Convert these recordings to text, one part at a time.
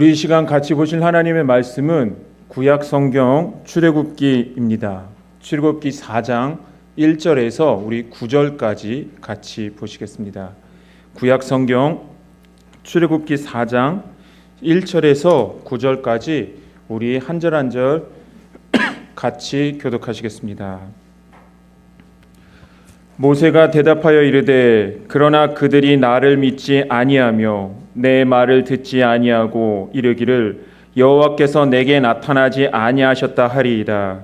우리 이 시간 같이 보실 하나님의 말씀은 구약 성경 출애굽기입니다. 출애굽기 4장 1절에서 우리 9절까지 같이 보시겠습니다. 구약 성경 출애굽기 4장 1절에서 9절까지 우리 한 절 한 절 같이 교독하시겠습니다. 모세가 대답하여 이르되 그러나 그들이 나를 믿지 아니하며 내 말을 듣지 아니하고 이르기를 여호와께서 내게 나타나지 아니하셨다 하리이다.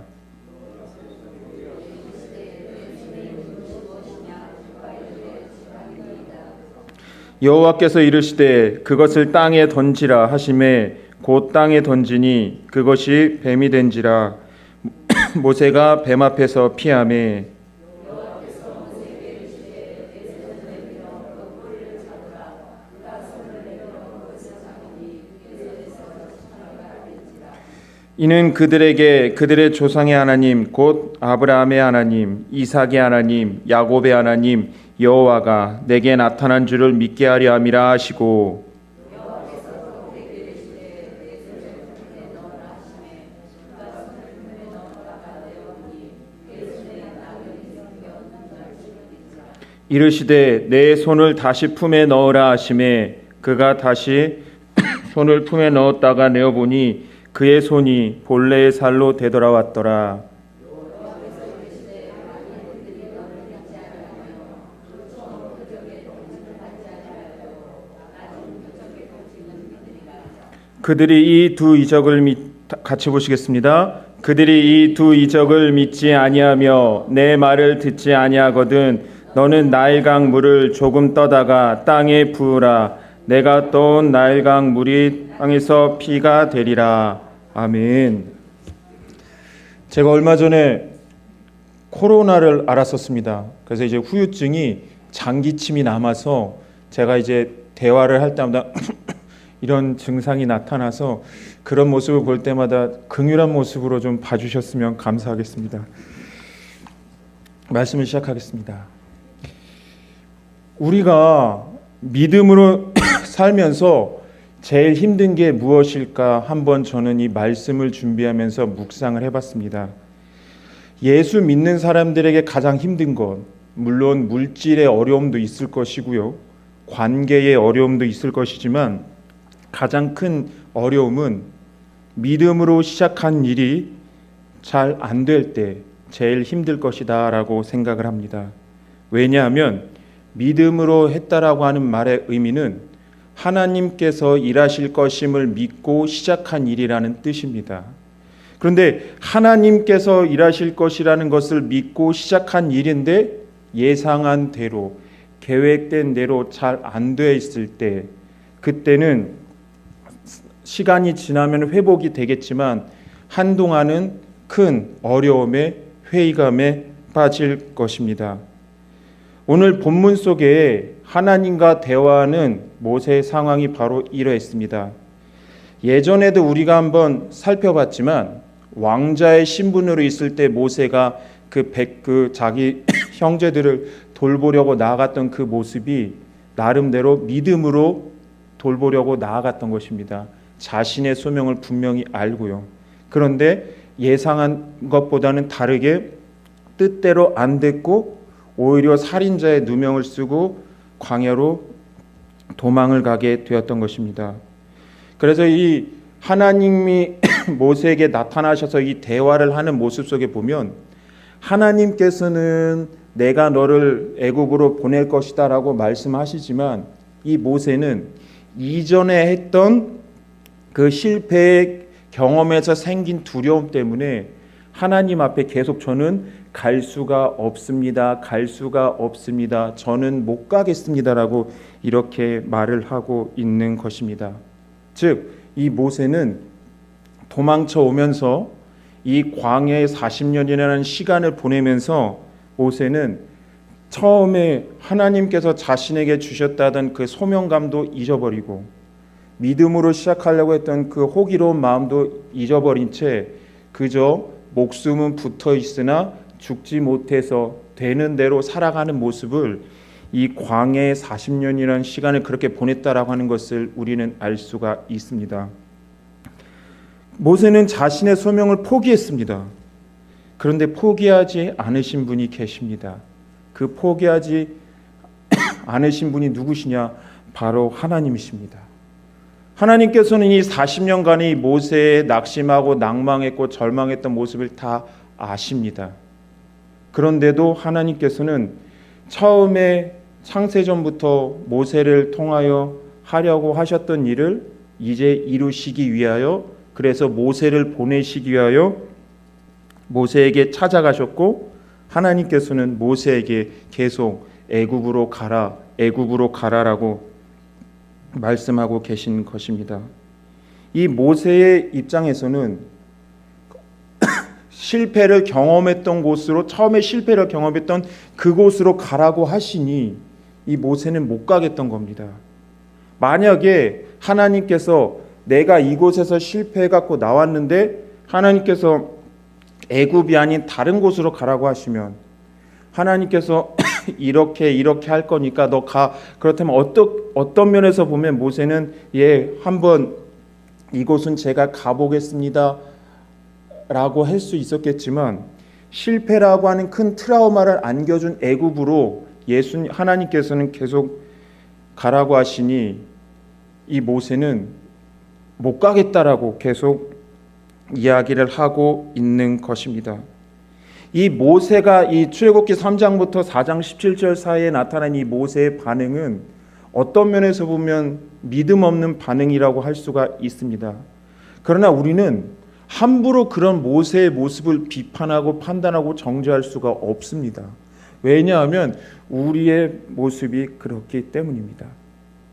여호와께서 이르시되 그것을 땅에 던지라 하시매 곧 땅에 던지니 그것이 뱀이 된지라. 모세가 뱀 앞에서 피하매 이는 그들에게 그들의 조상의 하나님 곧 아브라함의 하나님 이삭의 하나님 야곱의 하나님 여호와가 내게 나타난 줄을 믿게 하려 함이라 하시고 이르시되 내 손을 다시 품에 넣으라 하시매 그가 다시 손을 품에 넣었다가 내어보니 그의 손이 본래의 살로 되돌아왔더라. 그들이 이 두 이적을 같이 보시겠습니다. 그들이 이 두 이적을 믿지 아니하며 내 말을 듣지 아니하거든 너는 나일강 물을 조금 떠다가 땅에 부으라. 내가 떠온 나일강 물이 땅에서 피가 되리라. 아멘. 제가 얼마 전에 코로나를 앓았었습니다. 그래서 이제 후유증이 장기침이 남아서 제가 이제 대화를 할 때마다 이런 증상이 나타나서 그런 모습을 볼 때마다 긍휼한 모습으로 좀 봐주셨으면 감사하겠습니다. 말씀을 시작하겠습니다. 우리가 믿음으로 살면서 제일 힘든 게 무엇일까 한번 저는 이 말씀을 준비하면서 묵상을 해봤습니다. 예수 믿는 사람들에게 가장 힘든 것, 물론 물질의 어려움도 있을 것이고요, 관계의 어려움도 있을 것이지만 가장 큰 어려움은 믿음으로 시작한 일이 잘 안 될 때 제일 힘들 것이다 라고 생각을 합니다. 왜냐하면 믿음으로 했다라고 하는 말의 의미는 하나님께서 일하실 것임을 믿고 시작한 일이라는 뜻입니다. 그런데 하나님께서 일하실 것이라는 것을 믿고 시작한 일인데 예상한 대로 계획된 대로 잘 안 돼 있을 때 그때는 시간이 지나면 회복이 되겠지만 한동안은 큰 어려움에 회의감에 빠질 것입니다. 오늘 본문 속에 하나님과 대화하는 모세의 상황이 바로 이러했습니다. 예전에도 우리가 한번 살펴봤지만 왕자의 신분으로 있을 때 모세가 자기 형제들을 돌보려고 나아갔던 그 모습이 나름대로 믿음으로 돌보려고 나아갔던 것입니다. 자신의 소명을 분명히 알고요. 그런데 예상한 것보다는 다르게 뜻대로 안 됐고 오히려 살인자의 누명을 쓰고 광야로 도망을 가게 되었던 것입니다. 그래서 이 하나님이 모세에게 나타나셔서 이 대화를 하는 모습 속에 보면 하나님께서는 내가 너를 애굽으로 보낼 것이다 라고 말씀하시지만 이 모세는 이전에 했던 그 실패의 경험에서 생긴 두려움 때문에 하나님 앞에 계속 저는 갈 수가 없습니다. 갈 수가 없습니다. 저는 못 가겠습니다라고 이렇게 말을 하고 있는 것입니다. 즉, 이 모세는 도망쳐 오면서 이 광야의 40년이라는 시간을 보내면서 모세는 처음에 하나님께서 자신에게 주셨다던 그 소명감도 잊어버리고 믿음으로 시작하려고 했던 그 호기로운 마음도 잊어버린 채 그저 목숨은 붙어 있으나 죽지 못해서 되는 대로 살아가는 모습을 이 광야의 40년이라는 시간을 그렇게 보냈다라고 하는 것을 우리는 알 수가 있습니다. 모세는 자신의 소명을 포기했습니다. 그런데 포기하지 않으신 분이 계십니다. 그 포기하지 않으신 분이 누구시냐? 바로 하나님이십니다. 하나님께서는 이 40년간의 모세의 낙심하고 낭망했고 절망했던 모습을 다 아십니다. 그런데도 하나님께서는 처음에 창세전부터 모세를 통하여 하려고 하셨던 일을 이제 이루시기 위하여, 그래서 모세를 보내시기 위하여 모세에게 찾아가셨고, 하나님께서는 모세에게 계속 애굽으로 가라, 애굽으로 가라라고 말씀하고 계신 것입니다. 이 모세의 입장에서는 실패를 경험했던 곳으로, 처음에 실패를 경험했던 그곳으로 가라고 하시니 이 모세는 못 가겠던 겁니다. 만약에 하나님께서 내가 이곳에서 실패해 갖고 나왔는데 하나님께서 애굽이 아닌 다른 곳으로 가라고 하시면, 하나님께서 이렇게 할 거니까 너 가. 그렇다면 어떤 면에서 보면 모세는 한번 이곳은 제가 가보겠습니다 라고 할 수 있었겠지만, 실패라고 하는 큰 트라우마를 안겨준 애굽으로 하나님께서는 계속 가라고 하시니 이 모세는 못 가겠다라고 계속 이야기를 하고 있는 것입니다. 이 모세가 이 출애굽기 3장부터 4장 17절 사이에 나타난 이 모세의 반응은 어떤 면에서 보면 믿음 없는 반응이라고 할 수가 있습니다. 그러나 우리는 함부로 그런 모세의 모습을 비판하고 판단하고 정죄할 수가 없습니다. 왜냐하면 우리의 모습이 그렇기 때문입니다.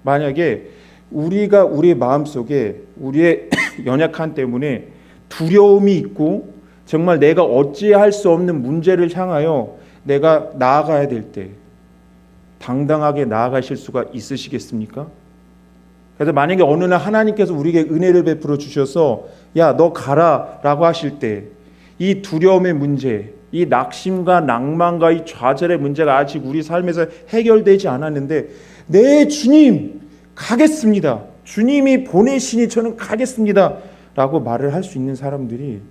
만약에 우리가 우리 마음속에 우리의 연약함 때문에 두려움이 있고 정말 내가 어찌할 수 없는 문제를 향하여 내가 나아가야 될 때 당당하게 나아가실 수가 있으시겠습니까? 그래서 만약에 어느 날 하나님께서 우리에게 은혜를 베풀어 주셔서 야, 너 가라 라고 하실 때 이 두려움의 문제, 이 낙심과 낭만과 이 좌절의 문제가 아직 우리 삶에서 해결되지 않았는데, 네 주님 가겠습니다, 주님이 보내시니 저는 가겠습니다 라고 말을 할 수 있는 사람들이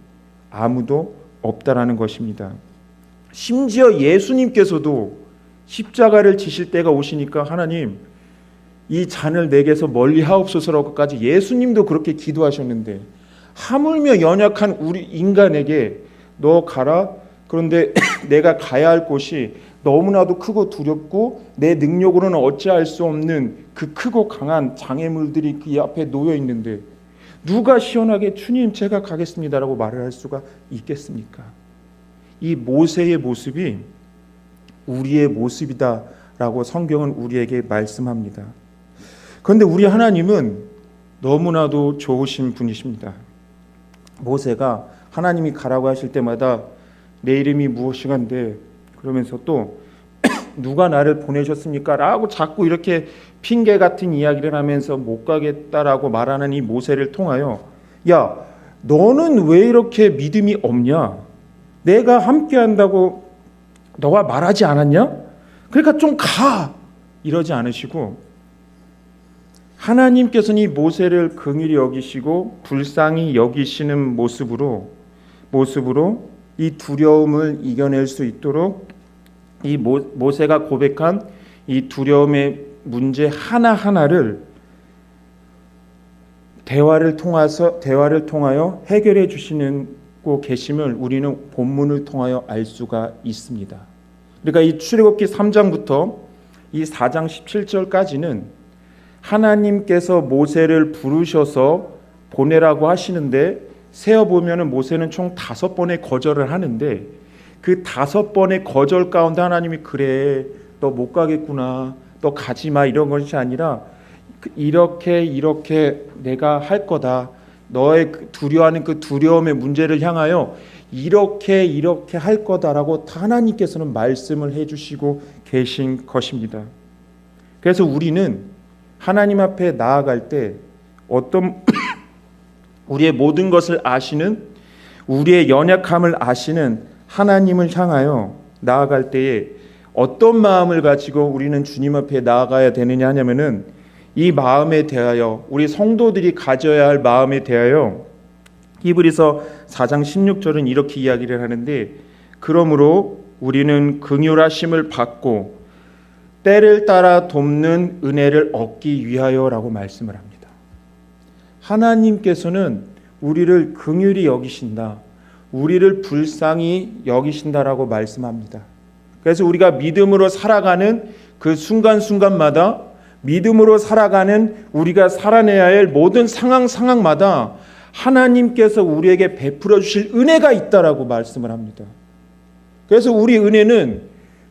아무도 없다라는 것입니다. 심지어 예수님께서도 십자가를 지실 때가 오시니까 하나님 이 잔을 내게서 멀리 하옵소서라고까지 예수님도 그렇게 기도하셨는데, 하물며 연약한 우리 인간에게 너 가라, 그런데 내가 가야 할 곳이 너무나도 크고 두렵고 내 능력으로는 어찌할 수 없는 그 크고 강한 장애물들이 그 앞에 놓여 있는데 누가 시원하게 주님 제가 가겠습니다라고 말을 할 수가 있겠습니까? 이 모세의 모습이 우리의 모습이다라고 성경은 우리에게 말씀합니다. 그런데 우리 하나님은 너무나도 좋으신 분이십니다. 모세가 하나님이 가라고 하실 때마다 내 이름이 무엇이간데 그러면서 또 누가 나를 보내셨습니까? 라고 자꾸 이렇게 핑계 같은 이야기를 하면서 못 가겠다라고 말하는 이 모세를 통하여 야, 너는 왜 이렇게 믿음이 없냐? 내가 함께 한다고 너가 말하지 않았냐? 그러니까 좀 가! 이러지 않으시고 하나님께서는 이 모세를 긍휼히 여기시고 불쌍히 여기시는 모습으로 이 두려움을 이겨낼 수 있도록 이 모세가 고백한 이 두려움의 문제 하나하나를 대화를 통하여 해결해 주시는 계심을 우리는 본문을 통하여 알 수가 있습니다. 그러니까 이 출애굽기 3장부터 이 4장 17절까지는 하나님께서 모세를 부르셔서 보내라고 하시는데 세어보면 모세는 총 5번의 거절을 하는데 그 5번의 거절 가운데 하나님이 그래 너 못 가겠구나, 너 가지마 이런 것이 아니라 이렇게 내가 할 거다, 너의 두려워하는 그 두려움의 문제를 향하여 이렇게 할 거다라고 하나님께서는 말씀을 해주시고 계신 것입니다. 그래서 우리는 하나님 앞에 나아갈 때 우리의 모든 것을 아시는, 우리의 연약함을 아시는 하나님을 향하여 나아갈 때에 어떤 마음을 가지고 우리는 주님 앞에 나아가야 되느냐 하냐면은 이 마음에 대하여 우리 성도들이 가져야 할 마음에 대하여 히브리서 4장 16절은 이렇게 이야기를 하는데, 그러므로 우리는 긍휼하심을 받고 때를 따라 돕는 은혜를 얻기 위하여라고 말씀을 합니다. 하나님께서는 우리를 긍휼히 여기신다, 우리를 불쌍히 여기신다라고 말씀합니다. 그래서 우리가 믿음으로 살아가는 그 순간순간마다, 믿음으로 살아가는 우리가 살아내야 할 모든 상황마다 하나님께서 우리에게 베풀어 주실 은혜가 있다라고 말씀을 합니다. 그래서 우리 은혜는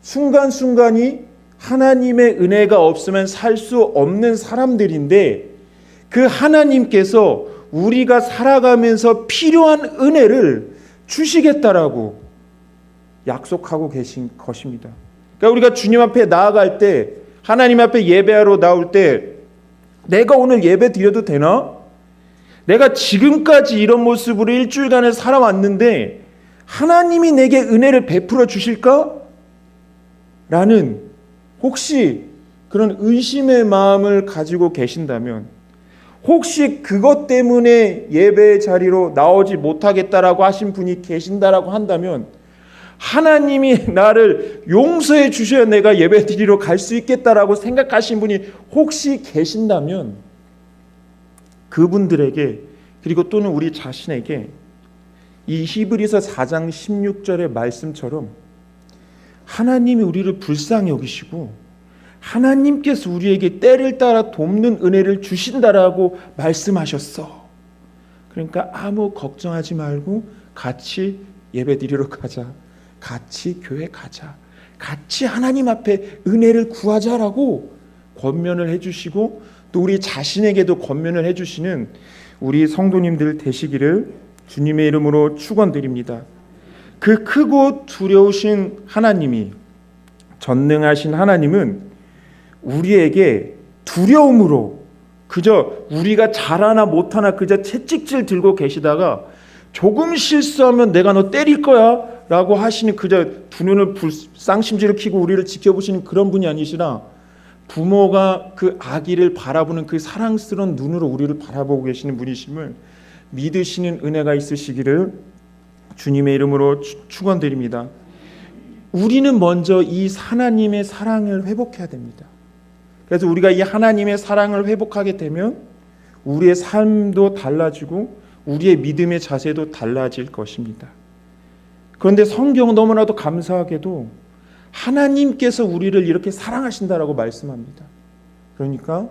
순간순간이 하나님의 은혜가 없으면 살 수 없는 사람들인데, 그 하나님께서 우리가 살아가면서 필요한 은혜를 주시겠다라고 약속하고 계신 것입니다. 그러니까 우리가 주님 앞에 나아갈 때, 하나님 앞에 예배하러 나올 때, 내가 오늘 예배 드려도 되나? 내가 지금까지 이런 모습으로 일주일간을 살아왔는데 하나님이 내게 은혜를 베풀어 주실까? 라는 혹시 그런 의심의 마음을 가지고 계신다면, 혹시 그것 때문에 예배 자리로 나오지 못하겠다라고 하신 분이 계신다라고 한다면, 하나님이 나를 용서해 주셔야 내가 예배 드리러 갈 수 있겠다라고 생각하신 분이 혹시 계신다면, 그분들에게, 그리고 또는 우리 자신에게 이 히브리서 4장 16절의 말씀처럼 하나님이 우리를 불쌍히 여기시고 하나님께서 우리에게 때를 따라 돕는 은혜를 주신다라고 말씀하셨어. 그러니까 아무 걱정하지 말고 같이 예배 드리러 가자, 같이 교회 가자, 같이 하나님 앞에 은혜를 구하자라고 권면을 해주시고, 또 우리 자신에게도 권면을 해주시는 우리 성도님들 되시기를 주님의 이름으로 축원드립니다. 그 크고 두려우신 하나님이, 전능하신 하나님은 우리에게 두려움으로 그저 우리가 잘하나 못하나 그저 채찍질 들고 계시다가 조금 실수하면 내가 너 때릴 거야 라고 하시는, 그저 두 눈을 쌍심지를 켜고 우리를 지켜보시는 그런 분이 아니시라, 부모가 그 아기를 바라보는 그 사랑스러운 눈으로 우리를 바라보고 계시는 분이심을 믿으시는 은혜가 있으시기를 주님의 이름으로 축원드립니다. 우리는 먼저 이 하나님의 사랑을 회복해야 됩니다. 그래서 우리가 이 하나님의 사랑을 회복하게 되면 우리의 삶도 달라지고 우리의 믿음의 자세도 달라질 것입니다. 그런데 성경은 너무나도 감사하게도 하나님께서 우리를 이렇게 사랑하신다라고 말씀합니다. 그러니까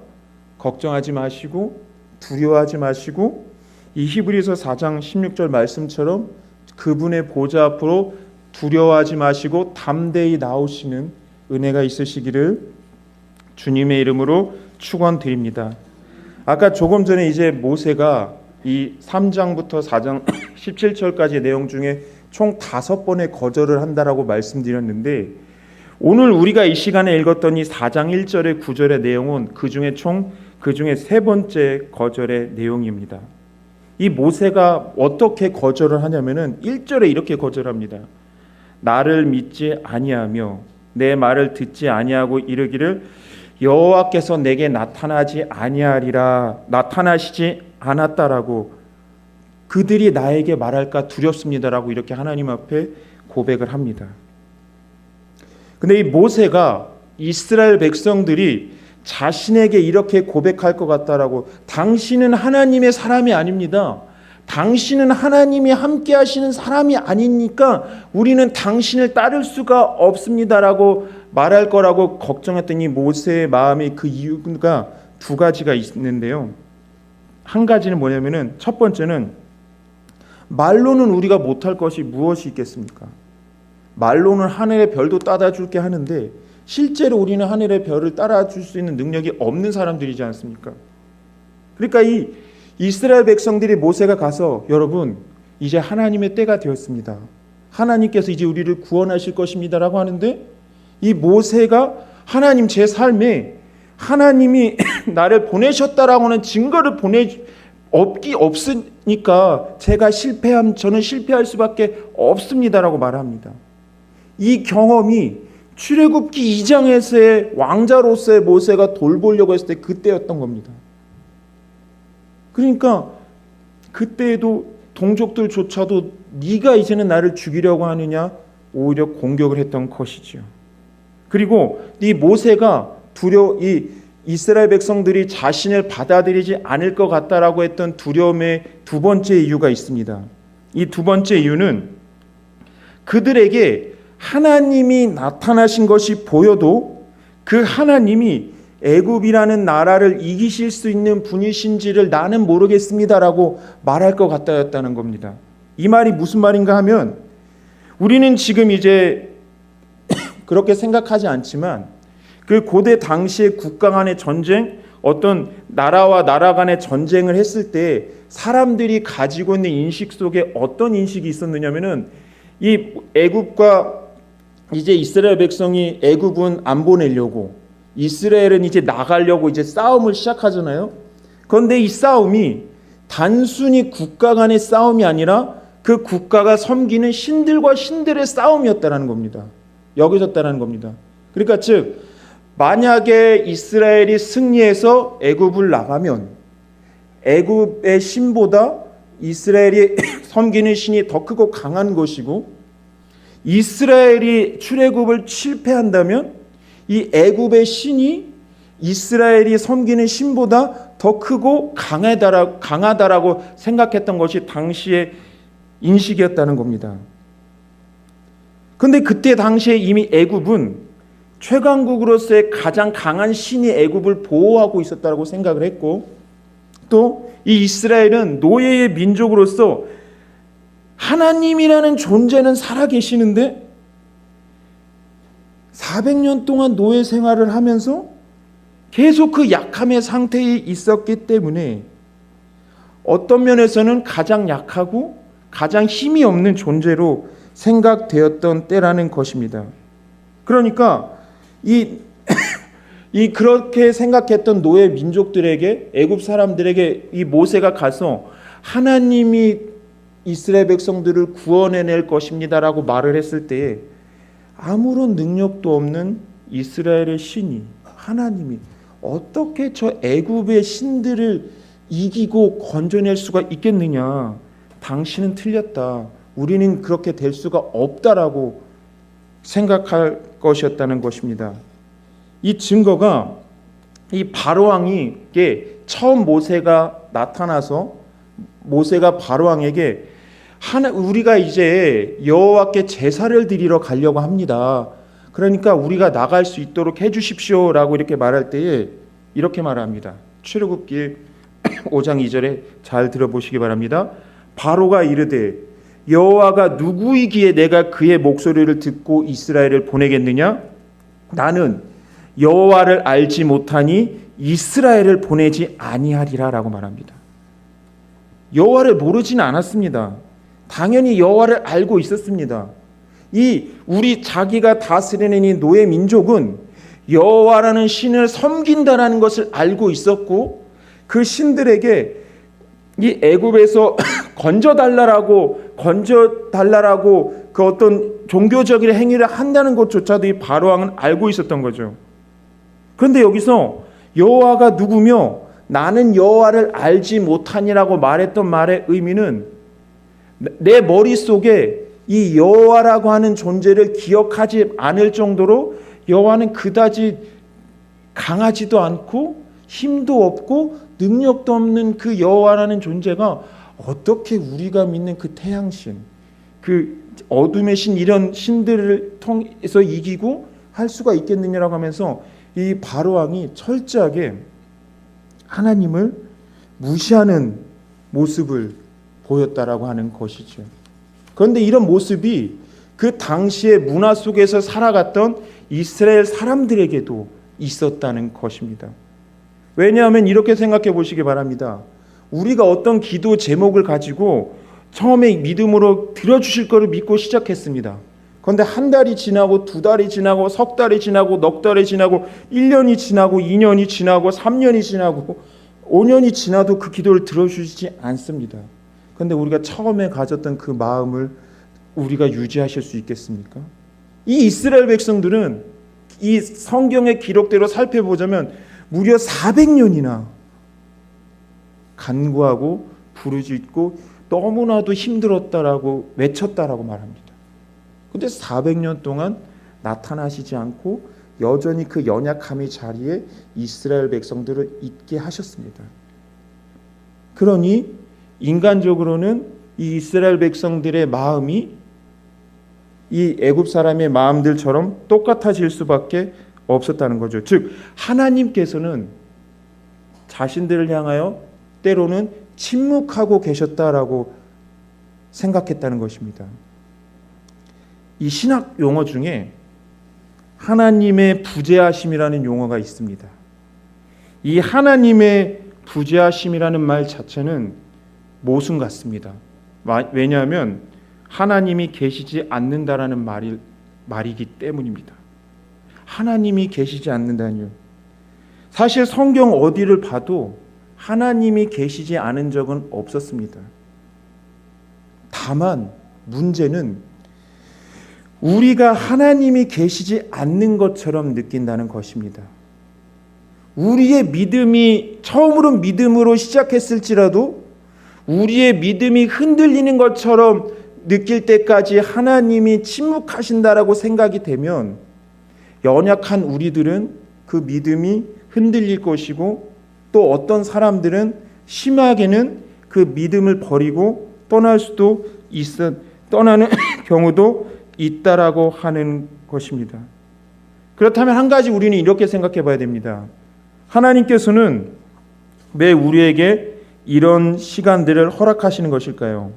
걱정하지 마시고 두려워하지 마시고 이 히브리서 4장 16절 말씀처럼 그분의 보좌 앞으로 두려워하지 마시고 담대히 나오시는 은혜가 있으시기를 주님의 이름으로 축원드립니다. 아까 조금 전에 이제 모세가 이 3장부터 4장 17절까지의 내용 중에 총 5번의 거절을 한다라고 말씀드렸는데, 오늘 우리가 이 시간에 읽었던 이 4장 1절의 9절의 내용은 그 중에 세 번째 거절의 내용입니다. 이 모세가 어떻게 거절을 하냐면은 1절에 이렇게 거절합니다. 나를 믿지 아니하며 내 말을 듣지 아니하고 이르기를 여호와께서 내게 나타나시지 않았다라고 그들이 나에게 말할까 두렵습니다라고 이렇게 하나님 앞에 고백을 합니다. 근데 이 모세가 이스라엘 백성들이 자신에게 이렇게 고백할 것 같다라고, 당신은 하나님의 사람이 아닙니다, 당신은 하나님이 함께 하시는 사람이 아니니까 우리는 당신을 따를 수가 없습니다라고 말할 거라고 걱정했던 이 모세의 마음이, 그 이유가 두 가지가 있는데요. 한 가지는 뭐냐면은, 첫 번째는 말로는 우리가 못할 것이 무엇이 있겠습니까? 말로는 하늘의 별도 따라 줄게 하는데 실제로 우리는 하늘의 별을 따라줄 수 있는 능력이 없는 사람들이지 않습니까? 그러니까 이 이스라엘 백성들이 모세가 가서, 여러분 이제 하나님의 때가 되었습니다, 하나님께서 이제 우리를 구원하실 것입니다라고 하는데, 이 모세가 하나님, 제 삶에 하나님이 나를 보내셨다라고 하는 증거를 없으니까 저는 실패할 수밖에 없습니다라고 말합니다. 이 경험이 출애굽기 2장에서의 왕자로서의 모세가 돌보려고 했을 때 그때였던 겁니다. 그러니까 그때에도 동족들조차도 네가 이제는 나를 죽이려고 하느냐 오히려 공격을 했던 것이지요. 그리고 이 모세가 이 이스라엘 백성들이 자신을 받아들이지 않을 것 같다라고 했던 두려움의 두 번째 이유가 있습니다. 이 두 번째 이유는 그들에게 하나님이 나타나신 것이 보여도 그 하나님이 애굽이라는 나라를 이기실 수 있는 분이신지를 나는 모르겠습니다라고 말할 것 같다였다는 겁니다. 이 말이 무슨 말인가 하면 우리는 지금 이제 그렇게 생각하지 않지만 그 고대 당시의 국가 간의 전쟁, 어떤 나라와 나라 간의 전쟁을 했을 때 사람들이 가지고 있는 인식 속에 어떤 인식이 있었느냐면은 이 애굽과 이제 이스라엘 백성이 애굽은 안 보내려고 이스라엘은 이제 나가려고 이제 싸움을 시작하잖아요. 그런데 이 싸움이 단순히 국가 간의 싸움이 아니라 그 국가가 섬기는 신들과 신들의 싸움이었다라는 겁니다. 여겨졌다라는 겁니다. 그러니까 즉 만약에 이스라엘이 승리해서 애굽을 나가면 애굽의 신보다 이스라엘이 섬기는 신이 더 크고 강한 것이고, 이스라엘이 출애굽을 실패한다면 이 애굽의 신이 이스라엘이 섬기는 신보다 더 크고 강하다라고 생각했던 것이 당시의 인식이었다는 겁니다. 그런데 그때 당시에 이미 애굽은 최강국으로서의 가장 강한 신이 애굽을 보호하고 있었다고 생각을 했고, 또 이 이스라엘은 노예의 민족으로서 하나님이라는 존재는 살아계시는데 400년 동안 노예 생활을 하면서 계속 그 약함의 상태에 있었기 때문에 어떤 면에서는 가장 약하고 가장 힘이 없는 존재로 생각되었던 때라는 것입니다. 그러니까 이 그렇게 생각했던 노예 민족들에게, 애굽 사람들에게 이 모세가 가서 하나님이 이스라엘 백성들을 구원해낼 것입니다라고 말을 했을 때에 아무런 능력도 없는 이스라엘의 신이, 하나님이 어떻게 저 애굽의 신들을 이기고 건져낼 수가 있겠느냐, 당신은 틀렸다, 우리는 그렇게 될 수가 없다라고 생각할 것이었다는 것입니다. 이 증거가 이 바로왕에게 처음 모세가 나타나서 모세가 바로왕에게 우리가 이제 여호와께 제사를 드리러 가려고 합니다. 그러니까 우리가 나갈 수 있도록 해주십시오라고 이렇게 말할 때에 이렇게 말합니다. 출애굽기 5장 2절에 잘 들어보시기 바랍니다. 바로가 이르되 여호와가 누구이기에 내가 그의 목소리를 듣고 이스라엘을 보내겠느냐? 나는 여호와를 알지 못하니 이스라엘을 보내지 아니하리라라고 말합니다. 여호와를 모르지는 않았습니다. 당연히 여호와를 알고 있었습니다. 우리 자기가 다스리는 이 노예 민족은 여호와라는 신을 섬긴다라는 것을 알고 있었고, 그 신들에게 이 애굽에서 건져달라라고 그 어떤 종교적인 행위를 한다는 것조차도 이 바로왕은 알고 있었던 거죠. 그런데 여기서 여호와가 누구며 나는 여호와를 알지 못하니라고 말했던 말의 의미는 내 머릿속에 이 여호와라고 하는 존재를 기억하지 않을 정도로 여호와는 그다지 강하지도 않고 힘도 없고 능력도 없는 그 여호와라는 존재가 어떻게 우리가 믿는 그 태양신, 그 어둠의 신, 이런 신들을 통해서 이기고 할 수가 있겠느냐라고 하면서 이 바로왕이 철저하게 하나님을 무시하는 모습을 보였다라고 하는 것이죠. 그런데 이런 모습이 그 당시의 문화 속에서 살아갔던 이스라엘 사람들에게도 있었다는 것입니다. 왜냐하면 이렇게 생각해 보시기 바랍니다. 우리가 어떤 기도 제목을 가지고 처음에 믿음으로 들어주실 거를 믿고 시작했습니다. 그런데 한 달이 지나고 두 달이 지나고 석 달이 지나고 넉 달이 지나고 1년이 지나고 2년이 지나고 3년이 지나고 5년이 지나도 그 기도를 들어주시지 않습니다. 그런데 우리가 처음에 가졌던 그 마음을 우리가 유지하실 수 있겠습니까? 이 이스라엘 백성들은 이 성경의 기록대로 살펴보자면 무려 400년이나 간구하고 부르짖고 너무나도 힘들었다라고 외쳤다라고 말합니다. 근데 400년 동안 나타나시지 않고 여전히 그 연약함의 자리에 이스라엘 백성들을 있게 하셨습니다. 그러니 인간적으로는 이 이스라엘 백성들의 마음이 이 애굽 사람의 마음들처럼 똑같아질 수밖에 없었다는 거죠. 즉 하나님께서는 자신들을 향하여 때로는 침묵하고 계셨다라고 생각했다는 것입니다. 이 신학 용어 중에 하나님의 부재하심이라는 용어가 있습니다. 이 하나님의 부재하심이라는 말 자체는 모순 같습니다. 왜냐하면 하나님이 계시지 않는다라는 말이기 때문입니다. 하나님이 계시지 않는다니요. 사실 성경 어디를 봐도 하나님이 계시지 않은 적은 없었습니다. 다만 문제는 우리가 하나님이 계시지 않는 것처럼 느낀다는 것입니다. 우리의 믿음이 처음으로 믿음으로 시작했을지라도 우리의 믿음이 흔들리는 것처럼 느낄 때까지 하나님이 침묵하신다라고 생각이 되면 연약한 우리들은 그 믿음이 흔들릴 것이고 또 어떤 사람들은 심하게는 그 믿음을 버리고 떠나는 경우도 있다라고 하는 것입니다. 그렇다면 한 가지 우리는 이렇게 생각해 봐야 됩니다. 하나님께서는 왜 우리에게 이런 시간들을 허락하시는 것일까요?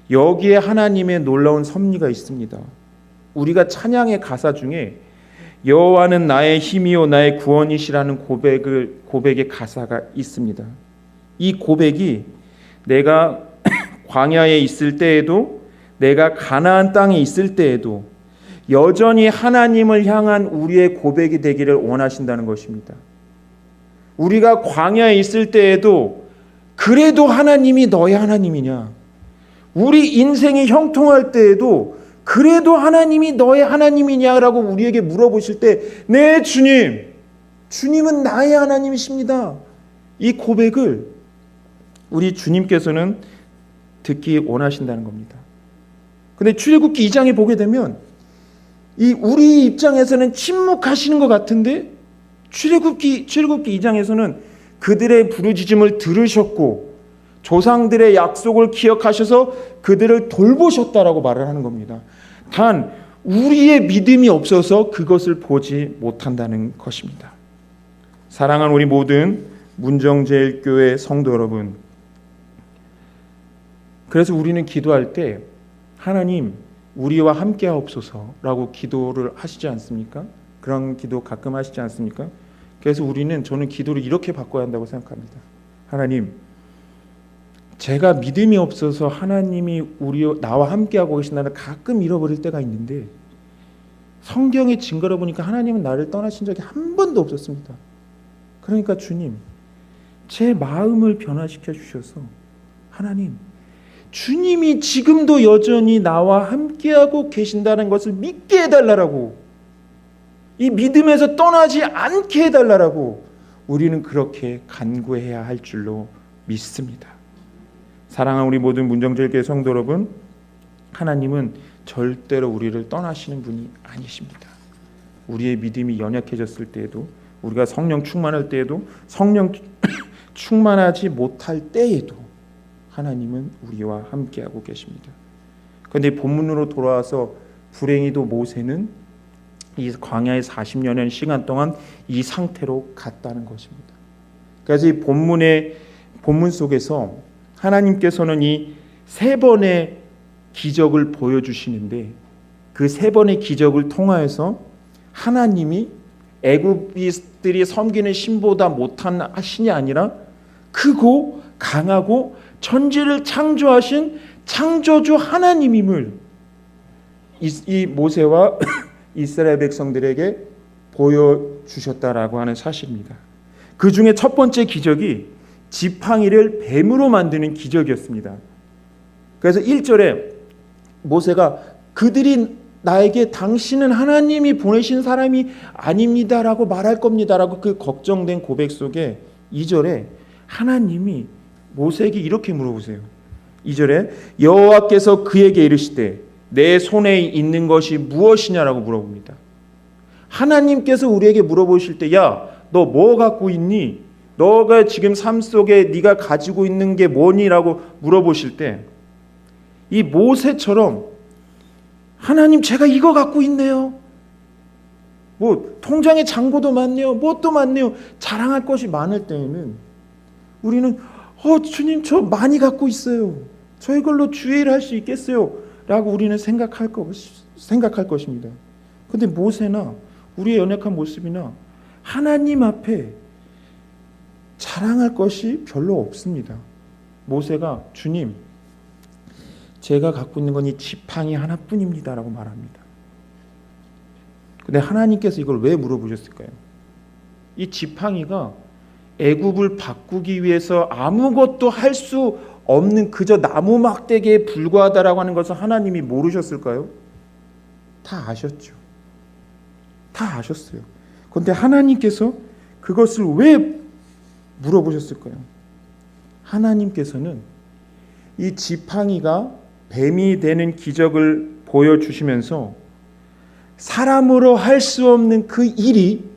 여기에 하나님의 놀라운 섭리가 있습니다. 우리가 찬양의 가사 중에 여호와는 나의 힘이요 나의 구원이시라는 고백의 가사가 있습니다. 이 고백이 내가 광야에 있을 때에도 내가 가나안 땅에 있을 때에도 여전히 하나님을 향한 우리의 고백이 되기를 원하신다는 것입니다. 우리가 광야에 있을 때에도 그래도 하나님이 너의 하나님이냐? 우리 인생이 형통할 때에도 그래도 하나님이 너의 하나님이냐라고 우리에게 물어보실 때 네 주님은 나의 하나님이십니다. 이 고백을 우리 주님께서는 듣기 원하신다는 겁니다. 근데 출애굽기 2장에 보게 되면 이 우리 입장에서는 침묵하시는 것 같은데 출애굽기 2장에서는 그들의 부르짖음을 들으셨고 조상들의 약속을 기억하셔서 그들을 돌보셨다라고 말을 하는 겁니다. 단 우리의 믿음이 없어서 그것을 보지 못한다는 것입니다. 사랑하는 우리 모든 문정제일교회 성도 여러분, 그래서 우리는 기도할 때 하나님 우리와 함께 하옵소서라고 기도를 하시지 않습니까? 그런 기도 가끔 하시지 않습니까? 그래서 저는 기도를 이렇게 바꿔야 한다고 생각합니다. 하나님, 제가 믿음이 없어서 하나님이 나와 함께하고 계신다는 가끔 잃어버릴 때가 있는데 성경의 증거를 보니까 하나님은 나를 떠나신 적이 한 번도 없었습니다. 그러니까 주님, 제 마음을 변화시켜 주셔서 하나님, 주님이 지금도 여전히 나와 함께하고 계신다는 것을 믿게 해달라고, 이 믿음에서 떠나지 않게 해달라고 우리는 그렇게 간구해야 할 줄로 믿습니다. 사랑하는 우리 모든 문정제일교회 성도 여러분, 하나님은 절대로 우리를 떠나시는 분이 아니십니다. 우리의 믿음이 연약해졌을 때에도, 우리가 성령 충만할 때에도, 성령 충만하지 못할 때에도 하나님은 우리와 함께하고 계십니다. 그런데 본문으로 돌아와서 불행히도 모세는 이 광야의 40년의 시간 동안 이 상태로 갔다는 것입니다. 그래서 이 본문 속에서 하나님께서는 이 세 번의 기적을 보여주시는데 그 세 번의 기적을 통하여서 하나님이 애굽인들이 섬기는 신보다 못한 신이 아니라 크고 강하고 천지를 창조하신 창조주 하나님임을 이 모세와 이스라엘 백성들에게 보여주셨다라고 하는 사실입니다. 그 중에 첫 번째 기적이 지팡이를 뱀으로 만드는 기적이었습니다. 그래서 1절에 모세가 그들이 나에게 당신은 하나님이 보내신 사람이 아닙니다라고 말할 겁니다라고 그 걱정된 고백 속에 2절에 하나님이 모세에게 이렇게 물어보세요. 2절에 여호와께서 그에게 이르시되 내 손에 있는 것이 무엇이냐라고 물어봅니다. 하나님께서 우리에게 물어보실 때 야, 너 뭐 갖고 있니? 너가 지금 삶 속에 네가 가지고 있는 게 뭐니라고 물어보실 때 이 모세처럼 하나님 제가 이거 갖고 있네요. 뭐 통장에 잔고도 많네요. 뭣도 많네요. 자랑할 것이 많을 때에는 우리는 주님 저 많이 갖고 있어요. 저 이걸로 주의를 할 수 있겠어요. 라고 우리는 생각할 것입니다. 근데 모세나 우리의 연약한 모습이나 하나님 앞에 자랑할 것이 별로 없습니다. 모세가 주님 제가 갖고 있는 건 이 지팡이 하나뿐입니다 라고 말합니다. 근데 하나님께서 이걸 왜 물어보셨을까요? 이 지팡이가 애굽을 바꾸기 위해서 아무것도 할 수 없는 그저 나무 막대기에 불과하다라고 하는 것을 하나님이 모르셨을까요? 다 아셨죠. 다 아셨어요. 그런데 하나님께서 그것을 왜 물어보셨을까요? 하나님께서는 이 지팡이가 뱀이 되는 기적을 보여주시면서 사람으로 할 수 없는 그 일이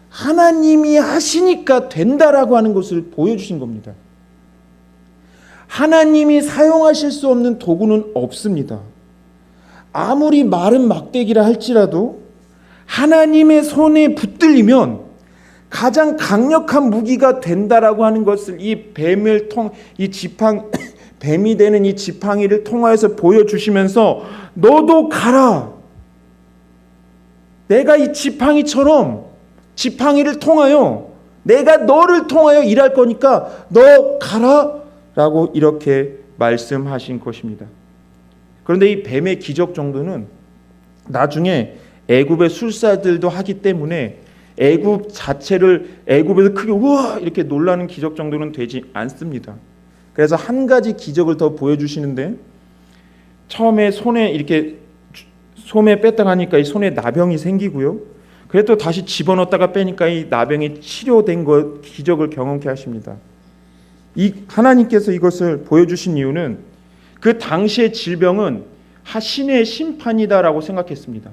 하나님이 하시니까 된다라고 하는 것을 보여주신 겁니다. 하나님이 사용하실 수 없는 도구는 없습니다. 아무리 마른 막대기라 할지라도 하나님의 손에 붙들리면 가장 강력한 무기가 된다라고 하는 것을 이 뱀이 되는 이 지팡이를 통하여서 보여주시면서 너도 가라. 내가 이 지팡이처럼 지팡이를 통하여 내가 너를 통하여 일할 거니까 너 가라 라고 이렇게 말씀하신 것입니다. 그런데 이 뱀의 기적 정도는 나중에 애굽의 술사들도 하기 때문에 애굽 자체를 애굽에서 크게 우와 이렇게 놀라는 기적 정도는 되지 않습니다. 그래서 한 가지 기적을 더 보여주시는데 처음에 손에 이렇게 솜에 뺐다가 하니까 이 손에 나병이 생기고요. 그래도 다시 집어넣었다가 빼니까 이 나병이 치료된 것 기적을 경험케 하십니다. 이 하나님께서 이것을 보여주신 이유는 그 당시의 질병은 신의 심판이다라고 생각했습니다.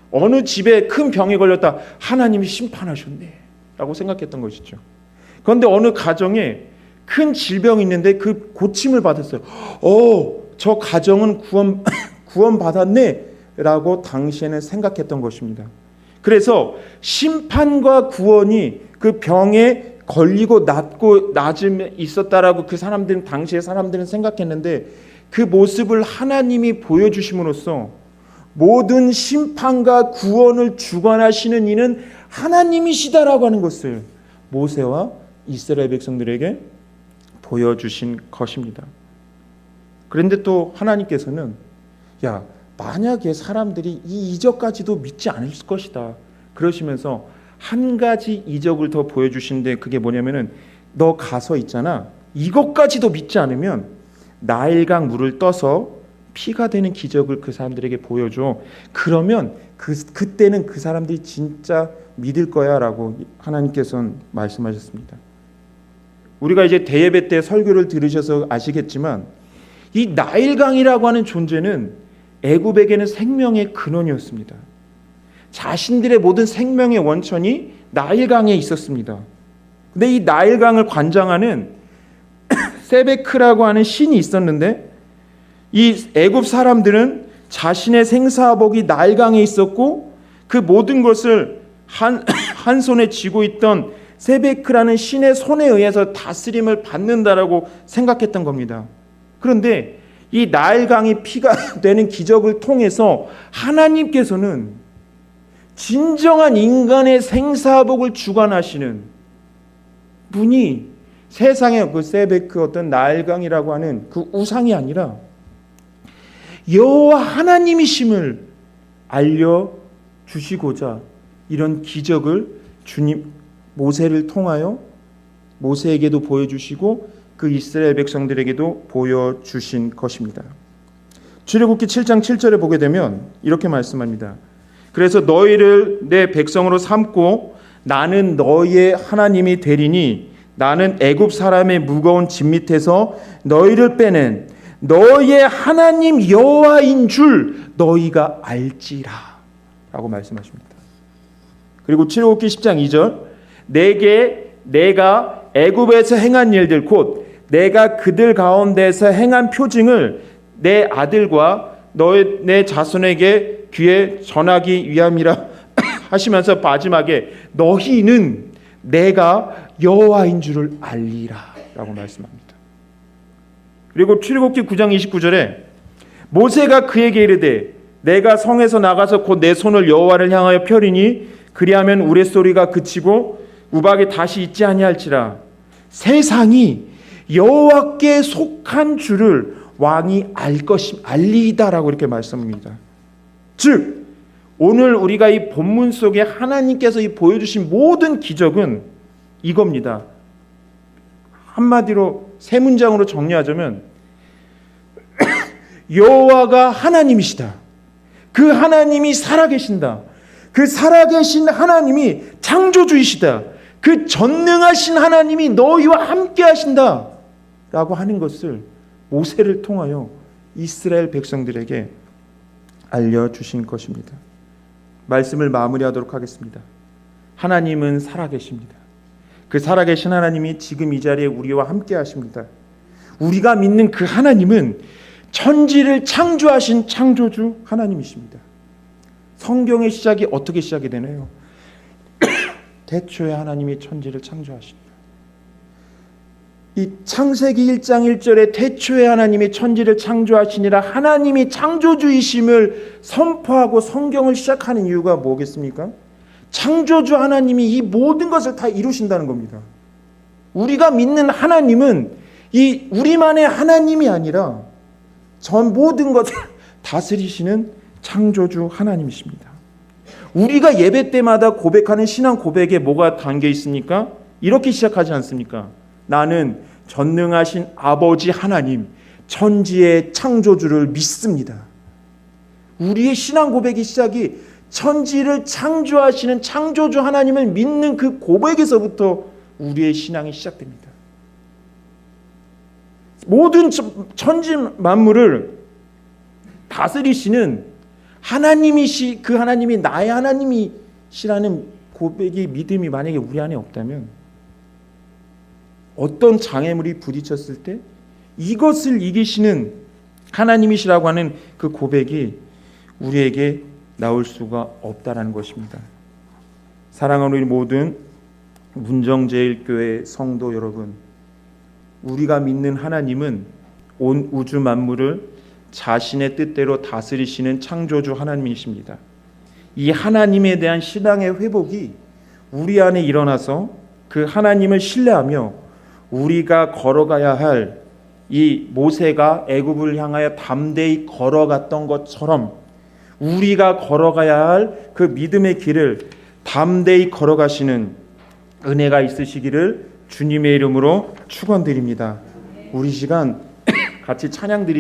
어느 집에 큰 병에 걸렸다 하나님이 심판하셨네 라고 생각했던 것이죠. 그런데 어느 가정에 큰 질병이 있는데 그 고침을 받았어요. 저 가정은 구원 받았네 라고 당시에는 생각했던 것입니다. 그래서 심판과 구원이 그 병에 걸리고 낫음에 있었다라고 그 사람들은 당시의 사람들은 생각했는데 그 모습을 하나님이 보여주심으로써 모든 심판과 구원을 주관하시는 이는 하나님이시다라고 하는 것을 모세와 이스라엘 백성들에게 보여주신 것입니다. 그런데 또 하나님께서는 만약에 사람들이 이 이적까지도 믿지 않을 것이다 그러시면서 한 가지 이적을 더 보여주시는데 그게 뭐냐면은 너 가서 있잖아 이것까지도 믿지 않으면 나일강 물을 떠서 피가 되는 기적을 그 사람들에게 보여줘. 그러면 그때는 그 사람들이 진짜 믿을 거야 라고 하나님께서는 말씀하셨습니다. 우리가 이제 대예배 때 설교를 들으셔서 아시겠지만 이 나일강이라고 하는 존재는 애굽에게는 생명의 근원이었습니다. 자신들의 모든 생명의 원천이 나일강에 있었습니다. 근데 이 나일강을 관장하는 세베크라고 하는 신이 있었는데 이 애굽 사람들은 자신의 생사복이 나일강에 있었고 그 모든 것을 한 손에 쥐고 있던 세베크라는 신의 손에 의해서 다스림을 받는다라고 생각했던 겁니다. 그런데 이 나일강이 피가 되는 기적을 통해서 하나님께서는 진정한 인간의 생사복을 주관하시는 분이 세상에 그 세베크 어떤 나일강이라고 하는 그 우상이 아니라 여호와 하나님이심을 알려주시고자 이런 기적을 주님 모세를 통하여 모세에게도 보여주시고 그 이스라엘 백성들에게도 보여주신 것입니다. 출애굽기 7장 7절에 보게 되면 이렇게 말씀합니다. 그래서 너희를 내 백성으로 삼고 나는 너희의 하나님이 되리니 나는 애굽 사람의 무거운 짐 밑에서 너희를 빼낸 너희의 하나님 여호와인 줄 너희가 알지라 라고 말씀하십니다. 그리고 출애굽기 10장 2절 내게 내가 애굽에서 행한 일들 곧 내가 그들 가운데서 행한 표징을 내 아들과 내 자손에게 귀에 전하기 위함이라 하시면서 마지막에 너희는 내가 여호와인 줄을 알리라 라고 말씀합니다. 그리고 출애굽기 9장 29절에 모세가 그에게 이르되 내가 성에서 나가서 곧 내 손을 여호와를 향하여 펴리니 그리하면 우레소리가 그치고 우박이 다시 있지 아니할지라. 세상이 여호와께 속한 줄을 왕이 알리이다라고 이렇게 말씀합니다. 즉 오늘 우리가 이 본문 속에 하나님께서 이 보여주신 모든 기적은 이겁니다. 한마디로 세 문장으로 정리하자면 여호와가 하나님이시다. 그 하나님이 살아계신다. 그 살아계신 하나님이 창조주이시다. 그 전능하신 하나님이 너희와 함께 하신다 라고 하는 것을 모세를 통하여 이스라엘 백성들에게 알려주신 것입니다. 말씀을 마무리하도록 하겠습니다. 하나님은 살아계십니다. 그 살아계신 하나님이 지금 이 자리에 우리와 함께 하십니다. 우리가 믿는 그 하나님은 천지를 창조하신 창조주 하나님이십니다. 성경의 시작이 어떻게 시작이 되나요? 태초에 하나님이 천지를 창조하십니다. 이 창세기 1장 1절에 태초에 하나님이 천지를 창조하시니라 하나님이 창조주이심을 선포하고 성경을 시작하는 이유가 뭐겠습니까? 창조주 하나님이 이 모든 것을 다 이루신다는 겁니다. 우리가 믿는 하나님은 이 우리만의 하나님이 아니라 전 모든 것을 다스리시는 창조주 하나님이십니다. 우리가 예배 때마다 고백하는 신앙 고백에 뭐가 담겨 있습니까? 이렇게 시작하지 않습니까? 나는 전능하신 아버지 하나님, 천지의 창조주를 믿습니다. 우리의 신앙 고백의 시작이 천지를 창조하시는 창조주 하나님을 믿는 그 고백에서부터 우리의 신앙이 시작됩니다. 모든 천지 만물을 다스리시는 하나님이시, 그 하나님이 나의 하나님이시라는 고백이 믿음이 만약에 우리 안에 없다면 어떤 장애물이 부딪혔을 때 이것을 이기시는 하나님이시라고 하는 그 고백이 우리에게 나올 수가 없다라는 것입니다. 사랑하는 우리 모든 문정제일교회 성도 여러분, 우리가 믿는 하나님은 온 우주 만물을 자신의 뜻대로 다스리시는 창조주 하나님이십니다. 이 하나님에 대한 신앙의 회복이 우리 안에 일어나서 그 하나님을 신뢰하며 우리가 걸어가야 할 이 모세가 애굽을 향하여 담대히 걸어갔던 것처럼 우리가 걸어가야 할 그 믿음의 길을 담대히 걸어가시는 은혜가 있으시기를 주님의 이름으로 축원드립니다. 우리 시간 같이 찬양 드리